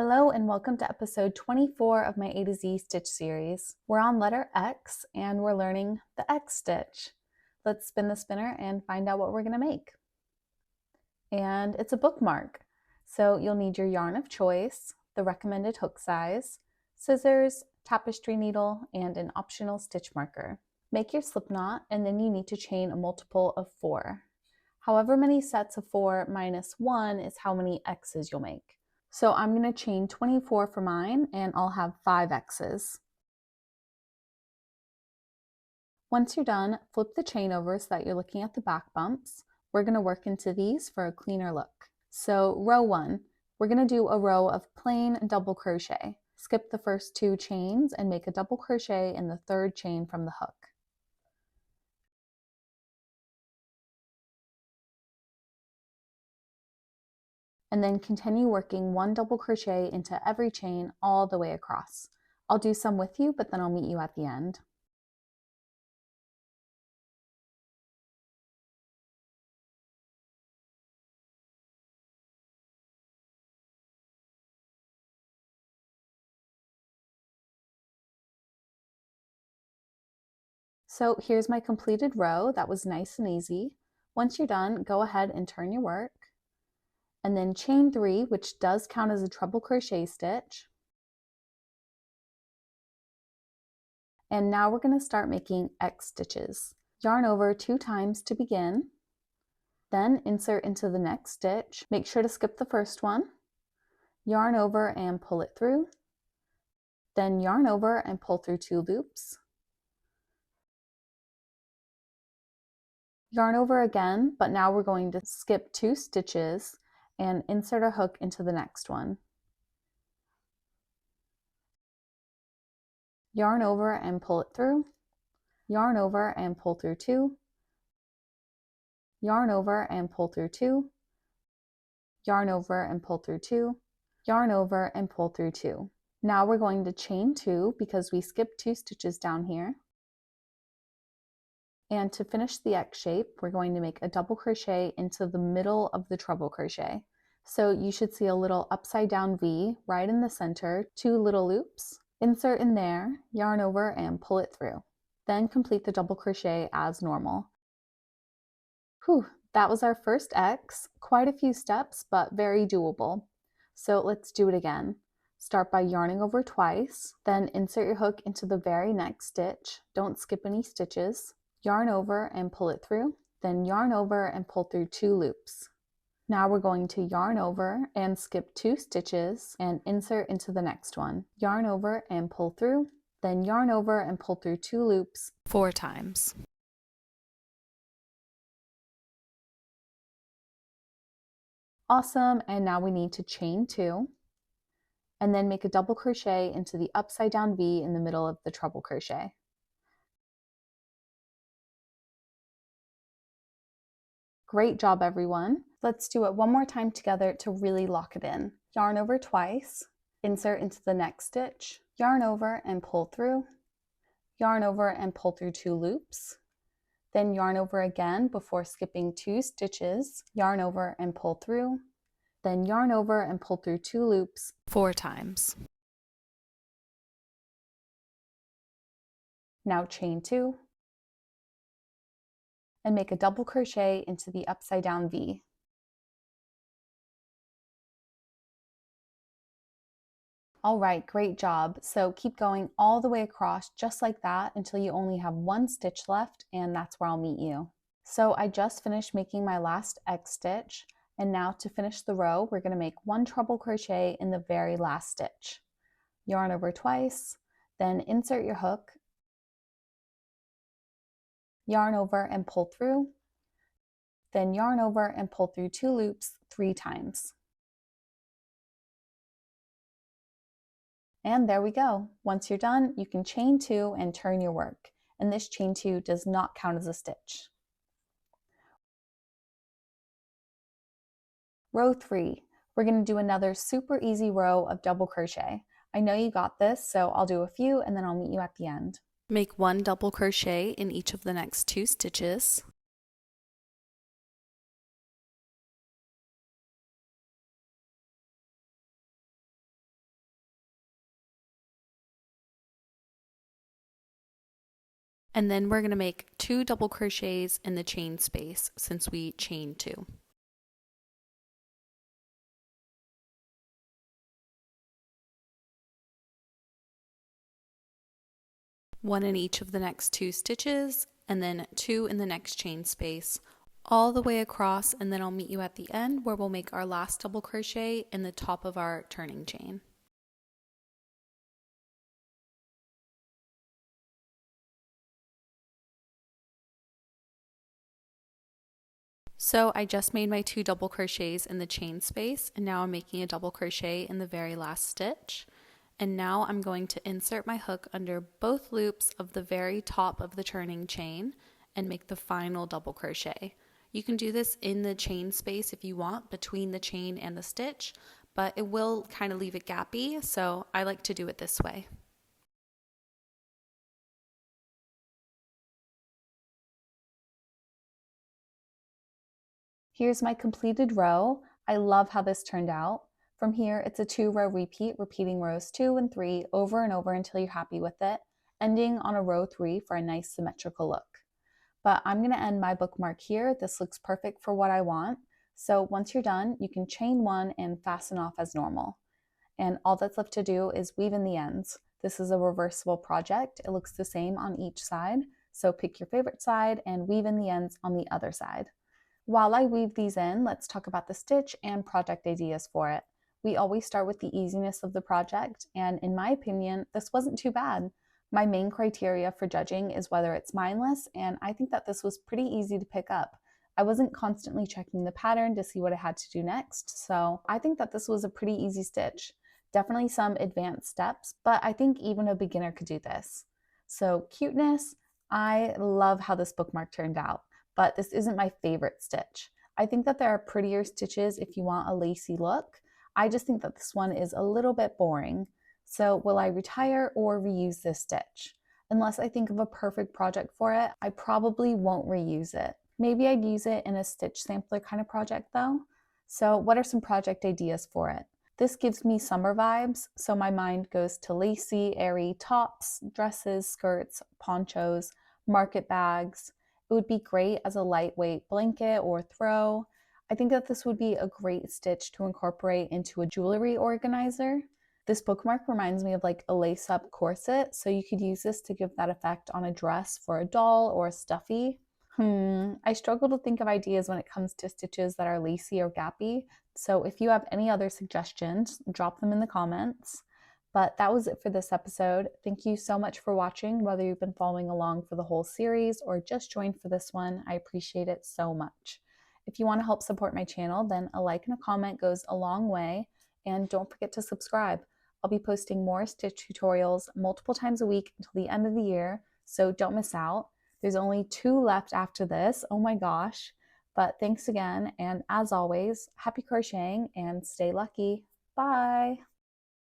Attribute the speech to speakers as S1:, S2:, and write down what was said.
S1: Hello and welcome to episode 24 of my A to Z stitch series. We're on letter X and we're learning the X stitch. Let's spin the spinner and find out what we're going to make. And it's a bookmark. So you'll need your yarn of choice, the recommended hook size, scissors, tapestry needle, and an optional stitch marker. Make your slip knot and then you need to chain a multiple of 4. However many sets of 4 minus 1 is how many X's you'll make. So I'm going to chain 24 for mine and I'll have 5 X's. Once you're done, flip the chain over so that you're looking at the back bumps. We're going to work into these for a cleaner look. So row 1, we're going to do a row of plain double crochet. Skip the first 2 chains and make a double crochet in the 3rd chain from the hook. And then continue working 1 double crochet into every chain all the way across. I'll do some with you, but then I'll meet you at the end. So here's my completed row. That was nice and easy. Once you're done, go ahead and turn your work. And then chain 3, which does count as a treble crochet stitch. And now we're going to start making X stitches. Yarn over 2 times to begin. Then insert into the next stitch. Make sure to skip the first one. Yarn over and pull it through. Then yarn over and pull through 2 loops. Yarn over again, but now we're going to skip 2 stitches and insert a hook into the next one. Yarn over and pull it through. Yarn over and pull through 2. Yarn over and pull through 2. Yarn over and pull through 2. Yarn over and pull through 2. Now we're going to chain 2 because we skipped 2 stitches down here. And to finish the X shape, we're going to make a double crochet into the middle of the treble crochet. So you should see a little upside down V right in the center, 2 little loops. Insert in there, yarn over and pull it through. Then complete the double crochet as normal. Whew, that was our first X. Quite a few steps, but very doable. So let's do it again. Start by yarning over twice, then insert your hook into the very next stitch. Don't skip any stitches. Yarn over and pull it through, then yarn over and pull through 2 loops. Now we're going to yarn over and skip 2 stitches and insert into the next one. Yarn over and pull through, then yarn over and pull through 2 loops 4 times. Awesome, and now we need to chain 2 and then make a double crochet into the upside down V in the middle of the treble crochet. Great job, everyone. Let's do it one more time together to really lock it in. Yarn over twice, insert into the next stitch, yarn over and pull through, yarn over and pull through 2 loops, then yarn over again before skipping 2 stitches, yarn over and pull through, then yarn over and pull through 2 loops 4 times. Now chain 2. And make a double crochet into the upside down V. All right, great job. So keep going all the way across just like that until you only have 1 stitch left, and that's where I'll meet you. So I just finished making my last X stitch, and now to finish the row, we're going to make 1 treble crochet in the very last stitch. Yarn over twice, then insert your hook, yarn over and pull through, then yarn over and pull through 2 loops 3 times. And there we go. Once you're done, you can chain 2 and turn your work. And this chain 2 does not count as a stitch. Row 3, we're going to do another super easy row of double crochet. I know you got this, so I'll do a few and then I'll meet you at the end. Make 1 double crochet in each of the next 2 stitches. And then we're going to make 2 double crochets in the chain space since we chained 2. One in each of the next 2 stitches, and then 2 in the next chain space, all the way across, and then I'll meet you at the end where we'll make our last double crochet in the top of our turning chain. So I just made my 2 double crochets in the chain space, and now I'm making a double crochet in the very last stitch. And now I'm going to insert my hook under both loops of the very top of the turning chain and make the final double crochet. You can do this in the chain space if you want, between the chain and the stitch, but it will kind of leave it gappy, so I like to do it this way. Here's my completed row. I love how this turned out. From here, it's a 2-row repeat, repeating rows 2 and 3 over and over until you're happy with it, ending on a row 3 for a nice symmetrical look. But I'm going to end my bookmark here. This looks perfect for what I want. So once you're done, you can chain 1 and fasten off as normal. And all that's left to do is weave in the ends. This is a reversible project. It looks the same on each side. So pick your favorite side and weave in the ends on the other side. While I weave these in, let's talk about the stitch and project ideas for it. We always start with the easiness of the project, and in my opinion, this wasn't too bad. My main criteria for judging is whether it's mindless, and I think that this was pretty easy to pick up. I wasn't constantly checking the pattern to see what I had to do next, so I think that this was a pretty easy stitch. Definitely some advanced steps, but I think even a beginner could do this. So cuteness, I love how this bookmark turned out, but this isn't my favorite stitch. I think that there are prettier stitches if you want a lacy look. I just think that this one is a little bit boring. So will I retire or reuse this stitch? Unless I think of a perfect project for it, I probably won't reuse it. Maybe I'd use it in a stitch sampler kind of project though. So what are some project ideas for it? This gives me summer vibes, so my mind goes to lacy, airy tops, dresses, skirts, ponchos, market bags. It would be great as a lightweight blanket or throw. I think that this would be a great stitch to incorporate into a jewelry organizer. This bookmark reminds me of like a lace-up corset, so you could use this to give that effect on a dress for a doll or a stuffy. I struggle to think of ideas when it comes to stitches that are lacy or gappy, so if you have any other suggestions, drop them in the comments. But that was it for this episode. Thank you so much for watching, whether you've been following along for the whole series or just joined for this one. I appreciate it so much. If you want to help support my channel, then a like and a comment goes a long way, and don't forget to subscribe. I'll be posting more stitch tutorials multiple times a week until the end of the year, so don't miss out. There's only 2 left after this. Oh my gosh. But thanks again, and as always, happy crocheting and stay lucky. Bye.